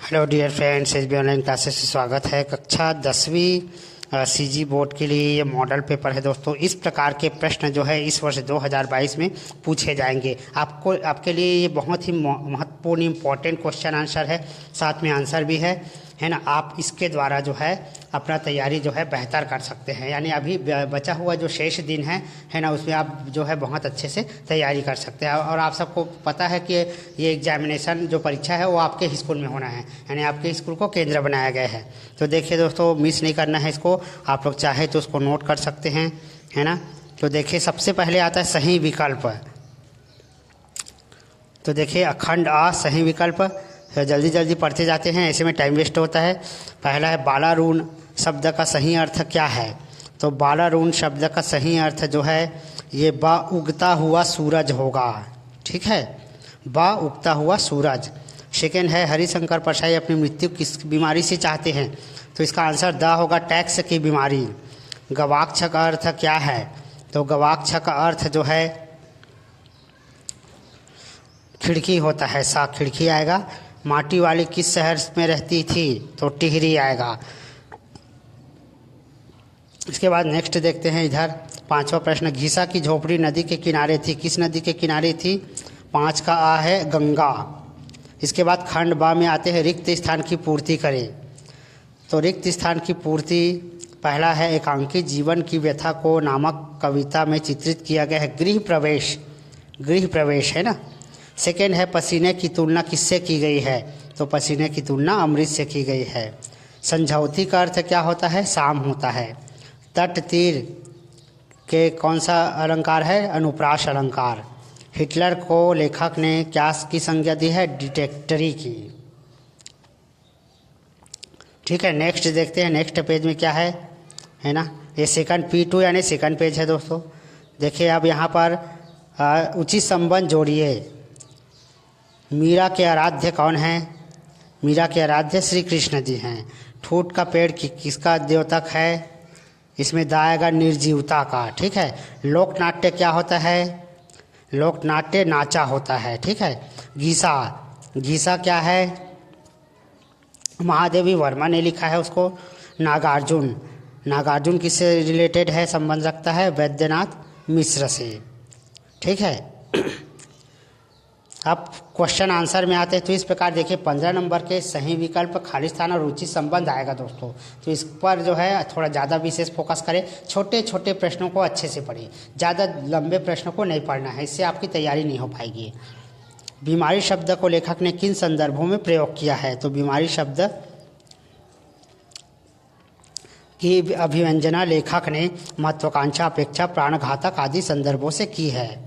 Hello dear friends, SB online classes से स्वागत है। कक्षा 10वीं सीजी बोर्ड के लिए ये मॉडल पेपर है दोस्तों। इस प्रकार के प्रश्न जो है इस वर्ष 2022 में पूछे जाएंगे। आपके लिए ये बहुत ही महत्वपूर्ण इम्पॉर्टेंट क्वेश्चन आंसर है, साथ में आंसर भी है ना। आप इसके द्वारा जो है अपना तैयारी जो है बेहतर कर सकते हैं। यानी अभी बचा हुआ जो शेष दिन है ना, उसमें आप जो है बहुत अच्छे से तैयारी कर सकते हैं। और आप सबको पता है कि ये एग्जामिनेशन जो परीक्षा है वो आपके ही स्कूल में होना है, यानी आपके स्कूल को केंद्र बनाया गया है। तो देखिए दोस्तों, मिस नहीं करना है इसको। आप लोग चाहे तो उसको नोट कर सकते हैं, है ना। तो देखिए सबसे पहले आता है सही विकल्प। तो देखिए अखंड आ सही विकल्प। जल्दी जल्दी पढ़ते जाते हैं, ऐसे में टाइम वेस्ट होता है। पहला है बालारून शब्द का सही अर्थ क्या है। तो बालारून शब्द का सही अर्थ जो है ये बा उगता हुआ सूरज होगा, ठीक है, बा उगता हुआ सूरज। सेकेंड है हरिशंकर परसाई अपनी मृत्यु किस बीमारी से चाहते हैं। तो इसका आंसर द होगा, टैक्स की बीमारी। गवाक्ष का अर्थ क्या है। तो गवाक्ष का अर्थ जो है खिड़की होता है, सा खिड़की आएगा। माटी वाली किस शहर में रहती थी। तो टिहरी आएगा। इसके बाद नेक्स्ट देखते हैं इधर पांचवा प्रश्न। घीसा की झोपड़ी नदी के किनारे थी। किस नदी के किनारे थी। 5 का आ है गंगा। इसके बाद खंड बा में आते हैं रिक्त स्थान की पूर्ति करें। तो रिक्त स्थान की पूर्ति पहला है एकांकी जीवन की व्यथा को नामक कविता में चित्रित किया गया है। गृह प्रवेश है ना। सेकेंड है पसीने की तुलना किससे की गई है। तो पसीने की तुलना अमृत से की गई है। संझौती का अर्थ क्या होता है, शाम होता है। तट तीर के कौन सा अलंकार है, अनुप्रास अलंकार। हिटलर को लेखक ने क्या की संज्ञा दी है, डिटेक्टरी की, ठीक है। नेक्स्ट देखते हैं, नेक्स्ट पेज में क्या है ना। ये सेकंड P2 यानी सेकंड पेज है दोस्तों। देखिए अब यहाँ पर उचित संबंध जोड़िए। मीरा के आराध्य कौन है। मीरा के आराध्य श्री कृष्ण जी हैं। ठूठ का पेड़ किसका द्योतक है। इसमें दा आएगा निर्जीवता का, ठीक है। लोकनाट्य क्या होता है। लोकनाट्य नाचा होता है, ठीक है। गीसा क्या है, महादेवी वर्मा ने लिखा है उसको। नागार्जुन किससे रिलेटेड है, संबंध रखता है वैद्यनाथ मिश्र से, ठीक है। अब क्वेश्चन आंसर में आते हैं। तो इस प्रकार देखिए 15 नंबर के सही विकल्प, खाली स्थान और उचित संबंध आएगा दोस्तों। तो इस पर जो है थोड़ा ज़्यादा विशेष फोकस करें। छोटे छोटे प्रश्नों को अच्छे से पढ़िए, ज़्यादा लंबे प्रश्नों को नहीं पढ़ना है, इससे आपकी तैयारी नहीं हो पाएगी। बीमारी शब्द को लेखक ने किन संदर्भों में प्रयोग किया है। तो बीमारी शब्द की अभिव्यंजना लेखक ने महत्वाकांक्षा, अपेक्षा, प्राणघातक आदि संदर्भों से की है।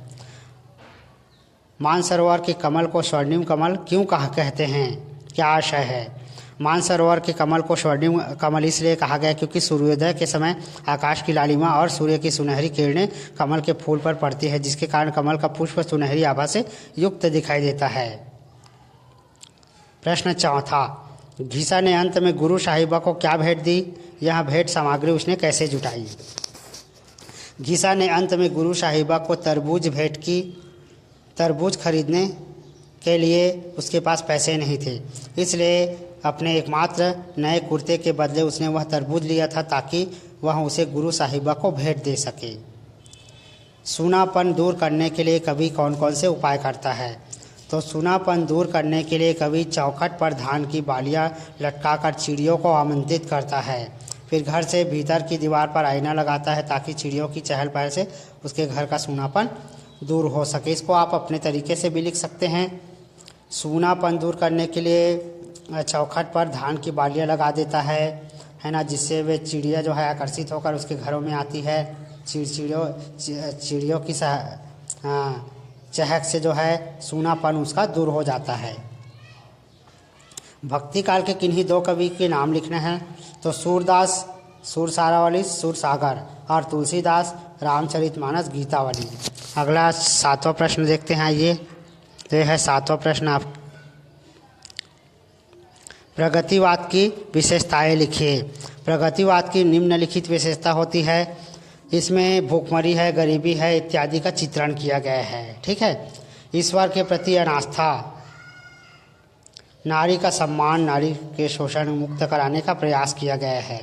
मानसरोवर के कमल को स्वर्णिम कमल क्यों कहते हैं, क्या आशय है। मानसरोवर के कमल को स्वर्णिम कमल इसलिए कहा गया क्योंकि सूर्योदय के समय आकाश की लालिमा और सूर्य की सुनहरी किरणें कमल के फूल पर पड़ती है, जिसके कारण कमल का पुष्प सुनहरी आभा से युक्त दिखाई देता है। प्रश्न चौथा, घीसा ने अंत में गुरु साहिबा को क्या भेंट दी। यह भेंट सामग्री उसने कैसे जुटाई। घीसा ने अंत में गुरु साहिबा को तरबूज भेंट की। तरबूज खरीदने के लिए उसके पास पैसे नहीं थे, इसलिए अपने एकमात्र नए कुर्ते के बदले उसने वह तरबूज लिया था ताकि वह उसे गुरु साहिबा को भेंट दे सके। सूनापन दूर करने के लिए कवि कौन कौन से उपाय करता है। तो सूनापन दूर करने के लिए कवि चौखट पर धान की बालियाँ लटकाकर चिड़ियों को आमंत्रित करता है। फिर घर से भीतर की दीवार पर आईना लगाता है ताकि चिड़ियों की चहल पहल से उसके घर का सूनापन दूर हो सके। इसको आप अपने तरीके से भी लिख सकते हैं। सूनापन दूर करने के लिए चौखट पर धान की बालियाँ लगा देता है ना, जिससे वे चिड़िया जो है आकर्षित होकर उसके घरों में आती है। चिड़ियों की चहक से जो है सूनापन उसका दूर हो जाता है। भक्ति काल के किन्हीं 2 कवि के नाम लिखने हैं। तो सूरदास सूरसारावली सूरसागर और तुलसीदास रामचरितमानस गीतावली। अगला 7वां प्रश्न देखते हैं। ये है 7वां प्रश्न। आप प्रगतिवाद की विशेषताएं लिखिए। प्रगतिवाद की निम्नलिखित विशेषता होती है। इसमें भूखमरी है, गरीबी है इत्यादि का चित्रण किया गया है, ठीक है। ईश्वर के प्रति अनास्था, नारी का सम्मान, नारी के शोषण मुक्त कराने का प्रयास किया गया है।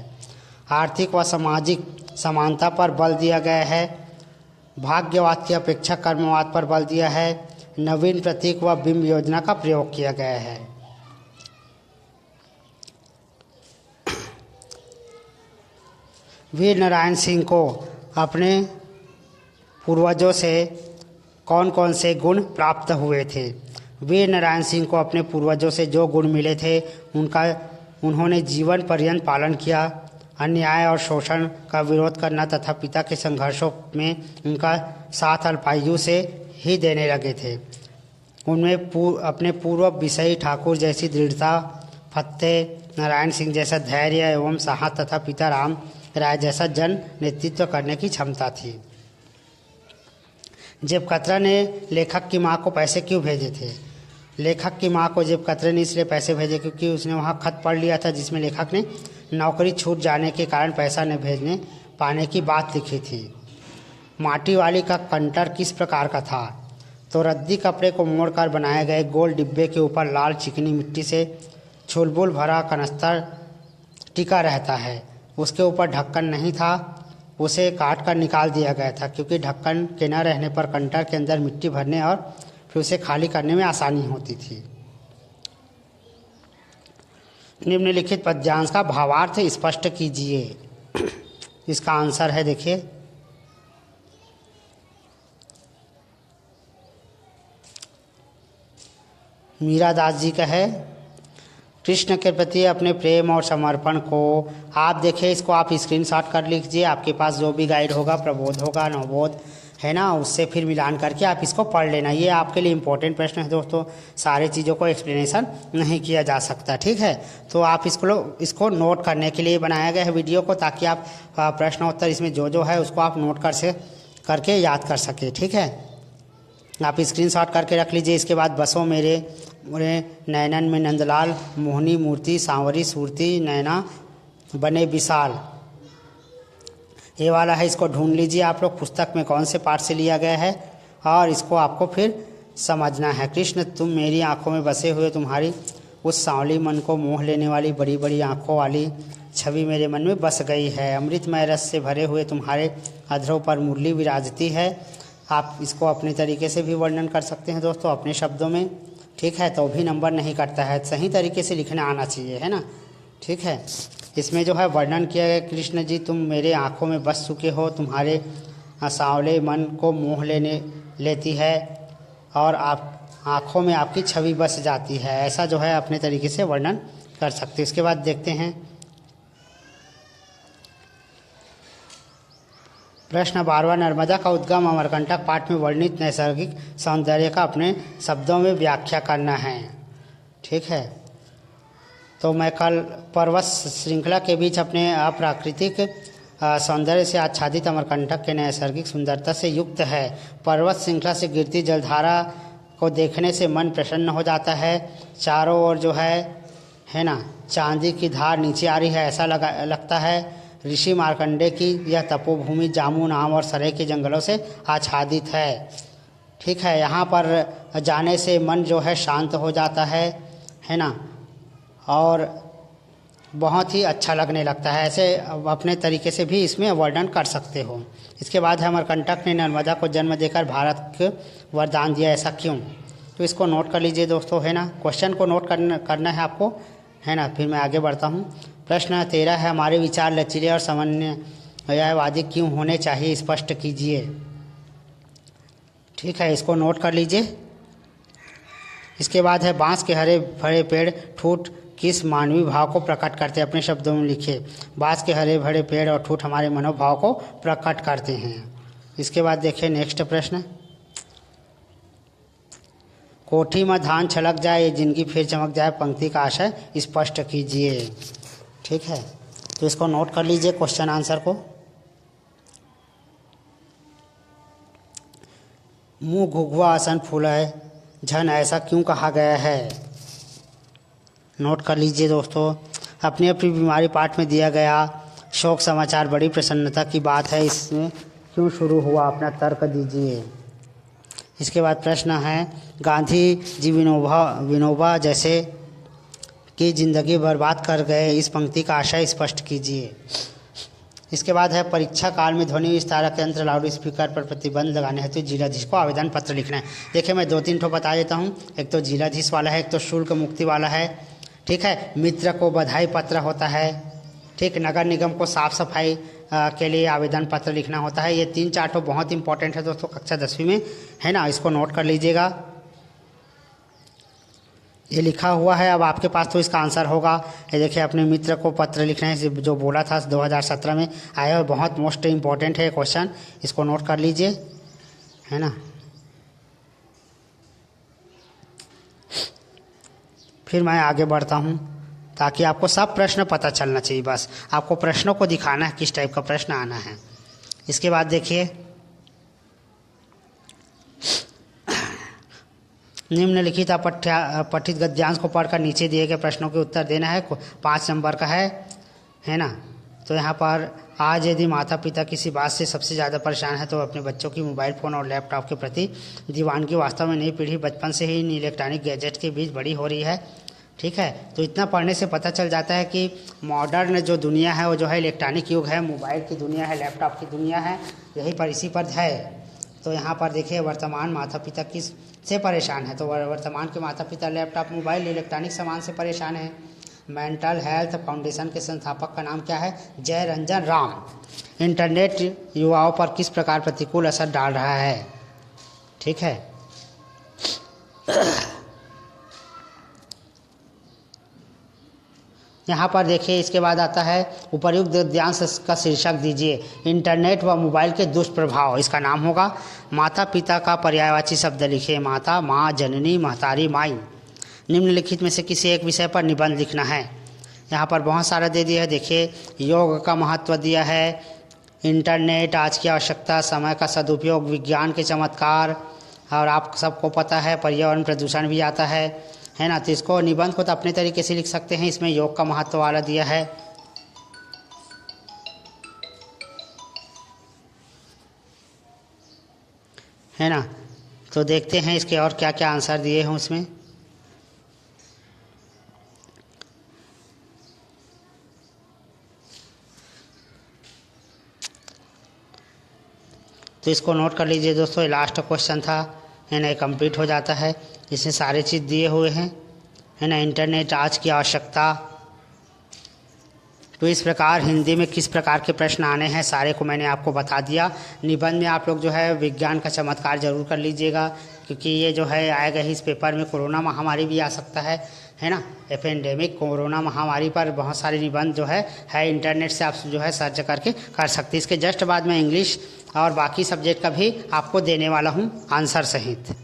आर्थिक व सामाजिक समानता पर बल दिया गया है। भाग्यवाद की अपेक्षा कर्मवाद पर बल दिया है। नवीन प्रतीक व बिंब योजना का प्रयोग किया गया है। वीर नारायण सिंह को अपने पूर्वजों से कौन कौन से गुण प्राप्त हुए थे? वीर नारायण सिंह को अपने पूर्वजों से जो गुण मिले थे उन्होंने जीवन पर्यंत पालन किया। अन्याय और शोषण का विरोध करना तथा पिता के संघर्षों में उनका साथ अल्पायु से ही देने लगे थे। उनमें अपने पूर्व बिसई ठाकुर जैसी दृढ़ता, फतेह नारायण सिंह जैसा धैर्य एवं साहस तथा पिता राम राय जैसा जन नेतृत्व करने की क्षमता थी। जेब कतरा ने लेखक की मां को पैसे क्यों भेजे थे? लेखक की मां को जेब कतरे ने इसलिए पैसे भेजे क्योंकि उसने वहां खत पढ़ लिया था जिसमें लेखक ने नौकरी छूट जाने के कारण पैसा न भेजने पाने की बात लिखी थी। माटी वाली का कंटर किस प्रकार का था? तो रद्दी कपड़े को मोड़कर बनाए गए गोल डिब्बे के ऊपर लाल चिकनी मिट्टी से चुलबुल भरा कनस्तर टिका रहता है। उसके ऊपर ढक्कन नहीं था। उसे काट कर निकाल दिया गया था क्योंकि ढक्कन के न रहने पर कंटर के अंदर मिट्टी भरने और फिर उसे खाली करने में आसानी होती थी। निम्नलिखित पद्यांश का भावार्थ स्पष्ट कीजिए। इसका आंसर है, देखिए, मीरा दास जी का है। कृष्ण के प्रति अपने प्रेम और समर्पण को आप देखिए, इसको आप स्क्रीनशॉट कर लीजिए। आपके पास जो भी गाइड होगा, प्रबोध होगा, नवबोध है ना, उससे फिर मिलान करके आप इसको पढ़ लेना। ये आपके लिए इम्पोर्टेंट प्रश्न है दोस्तों। सारी चीज़ों को एक्सप्लेनेशन नहीं किया जा सकता, ठीक है। तो आप इसको नोट करने के लिए बनाया गया है वीडियो को, ताकि आप प्रश्नोत्तर इसमें जो है उसको आप नोट करके याद कर सके, ठीक है। आप स्क्रीनशॉट करके रख लीजिए। इसके बाद बसो मेरे नैनन में नंदलाल, मोहनी मूर्ति सांवरी सूरती नैना बने विशाल, ये वाला है। इसको ढूंढ लीजिए आप लोग पुस्तक में कौन से पाठ से लिया गया है और इसको आपको फिर समझना है। कृष्ण तुम मेरी आंखों में बसे हुए, तुम्हारी उस सांवली मन को मोह लेने वाली बड़ी बड़ी आंखों वाली छवि मेरे मन में बस गई है। अमृतमय रस से भरे हुए तुम्हारे अधरों पर मुरली विराजती है। आप इसको अपने तरीके से भी वर्णन कर सकते हैं दोस्तों, अपने शब्दों में, ठीक है। तो भी नंबर नहीं कटता है, सही तरीके से लिखना आना चाहिए, है ना, ठीक है। इसमें जो है वर्णन किया गया, कृष्ण जी तुम मेरे आँखों में बस चुके हो, तुम्हारे सांवले मन को मोह लेती है और आप आँखों में आपकी छवि बस जाती है। ऐसा जो है अपने तरीके से वर्णन कर सकते। इसके बाद देखते हैं प्रश्न 12वां। नर्मदा का उद्गम अमरकंटक पाठ में वर्णित नैसर्गिक सौंदर्य का अपने शब्दों में व्याख्या करना है, ठीक है। तो मैं कल पर्वत श्रृंखला के बीच अपने अप्राकृतिक सौंदर्य से आच्छादित अमरकंटक के नैसर्गिक सुंदरता से युक्त है। पर्वत श्रृंखला से गिरती जलधारा को देखने से मन प्रसन्न हो जाता है। चारों ओर जो है ना, चांदी की धार नीचे आ रही है ऐसा लगता है। ऋषि मार्कंडे की यह तपोभूमि जामुन, आम और सरे के जंगलों से आच्छादित है, ठीक है। यहाँ पर जाने से मन जो है शांत हो जाता है ना, और बहुत ही अच्छा लगने लगता है। ऐसे अपने तरीके से भी इसमें वर्णन कर सकते हो। इसके बाद है अमरकंटक ने नर्मदा को जन्म देकर भारत को वरदान दिया, ऐसा क्यों? तो इसको नोट कर लीजिए दोस्तों, है ना। क्वेश्चन को नोट करना है आपको, है ना। फिर मैं आगे बढ़ता हूँ। प्रश्न 13 है, हमारे विचार लचीले और समन्वयवादी क्यों होने चाहिए, स्पष्ट कीजिए, ठीक है। इसको नोट कर लीजिए। इसके बाद है बांस के हरे भरे पेड़ ठूठ किस मानवीय भाव को प्रकट करते हैं, अपने शब्दों में लिखिए। बांस के हरे भरे पेड़ और ठूठ हमारे मनोभाव को प्रकट करते हैं। इसके बाद देखिए नेक्स्ट प्रश्न, कोठी में धान छलक जाए ये जिंदगी फिर चमक जाए, पंक्ति का आशय स्पष्ट कीजिए, ठीक है। तो इसको नोट कर लीजिए क्वेश्चन आंसर को। मुँह घुघुआ आसन फूल है झन, ऐसा क्यों कहा गया है? नोट कर लीजिए दोस्तों। अपनी अपनी बीमारी पाठ में दिया गया शोक समाचार बड़ी प्रसन्नता की बात है, इसमें क्यों शुरू हुआ, अपना तर्क दीजिए। इसके बाद प्रश्न है, गांधी जी विनोबा जैसे की जिंदगी बर्बाद कर गए, इस पंक्ति का आशय स्पष्ट कीजिए। इसके बाद है परीक्षा काल में ध्वनि विस्तारक यंत्र लाउड स्पीकर पर प्रतिबंध लगाने हेतु जिलाधीश को आवेदन पत्र लिखना है। देखिए मैं 2-3 ठो बता देता हूँ। एक तो जिलाधीश वाला है, एक तो शुल्क मुक्ति वाला है, ठीक है। मित्र को बधाई पत्र होता है, ठीक। नगर निगम को साफ सफाई के लिए आवेदन पत्र लिखना होता है। ये 3-4 ठो बहुत इंपॉर्टेंट है दोस्तों, कक्षा 10वीं में है ना, इसको नोट कर लीजिएगा। ये लिखा हुआ है, अब आपके पास तो इसका आंसर होगा। ये देखिए अपने मित्र को पत्र लिखना है, जो बोला था 2017 में आया, और बहुत मोस्ट इम्पॉर्टेंट है क्वेश्चन, इसको नोट कर लीजिए, है ना। फिर मैं आगे बढ़ता हूँ ताकि आपको सब प्रश्न पता चलना चाहिए, बस आपको प्रश्नों को दिखाना है किस टाइप का प्रश्न आना है। इसके बाद देखिए निम्नलिखित पठित गद्यांश को पढ़कर नीचे दिए गए प्रश्नों के उत्तर देना है। 5 नंबर का है ना। तो यहाँ पर आज यदि माता पिता किसी बात से सबसे ज़्यादा परेशान है तो अपने बच्चों की मोबाइल फ़ोन और लैपटॉप के प्रति दीवानगी। वास्तव में नई पीढ़ी बचपन से ही इन इलेक्ट्रॉनिक गैजेट के बीच बड़ी हो रही है, ठीक है। तो इतना पढ़ने से पता चल जाता है कि मॉडर्न जो दुनिया है वो जो है इलेक्ट्रॉनिक युग है, मोबाइल की दुनिया है, लैपटॉप की दुनिया है, यही पर इसी पर है। तो यहाँ पर देखिए वर्तमान माता पिता किस से परेशान है, तो वर्तमान के माता पिता लैपटॉप, मोबाइल, इलेक्ट्रॉनिक सामान से परेशान है। मेंटल हेल्थ फाउंडेशन के संस्थापक का नाम क्या है? जय रंजन राम। इंटरनेट युवाओं पर किस प्रकार प्रतिकूल असर डाल रहा है, ठीक है। यहाँ पर देखिए इसके बाद आता है उपर्युक्त गद्यांश का शीर्षक दीजिए। इंटरनेट व मोबाइल के दुष्प्रभाव, इसका नाम होगा। माता पिता का पर्यायवाची शब्द लिखिए। माता, माँ, जननी, महतारी, माई। निम्नलिखित में से किसी एक विषय पर निबंध लिखना है। यहाँ पर बहुत सारा दे दिया है, देखिए योग का महत्व दिया है, इंटरनेट आज की आवश्यकता, समय का सदुपयोग, विज्ञान के चमत्कार, और आप सबको पता है पर्यावरण प्रदूषण भी आता है ना। तो इसको निबंध को तो अपने तरीके से लिख सकते हैं। इसमें योग का महत्व वाला दिया है ना। तो देखते हैं इसके और क्या क्या आंसर दिए हैं उसमें। तो इसको नोट कर लीजिए दोस्तों, ये लास्ट क्वेश्चन था, है ना, कंप्लीट हो जाता है। इसमें सारे चीज़ दिए हुए हैं, है ना। इंटरनेट आज की आवश्यकता। तो इस प्रकार हिंदी में किस प्रकार के प्रश्न आने हैं सारे को मैंने आपको बता दिया। निबंध में आप लोग जो है विज्ञान का चमत्कार जरूर कर लीजिएगा, क्योंकि ये जो है आएगा ही इस पेपर में। कोरोना महामारी भी आ सकता है ना। एपेंडेमिक कोरोना महामारी पर बहुत सारे निबंध जो है इंटरनेट से आप जो है सर्च करके कर सकते हैं। इसके जस्ट बाद में इंग्लिश और बाकी सब्जेक्ट का भी आपको देने वाला हूँ आंसर सहित।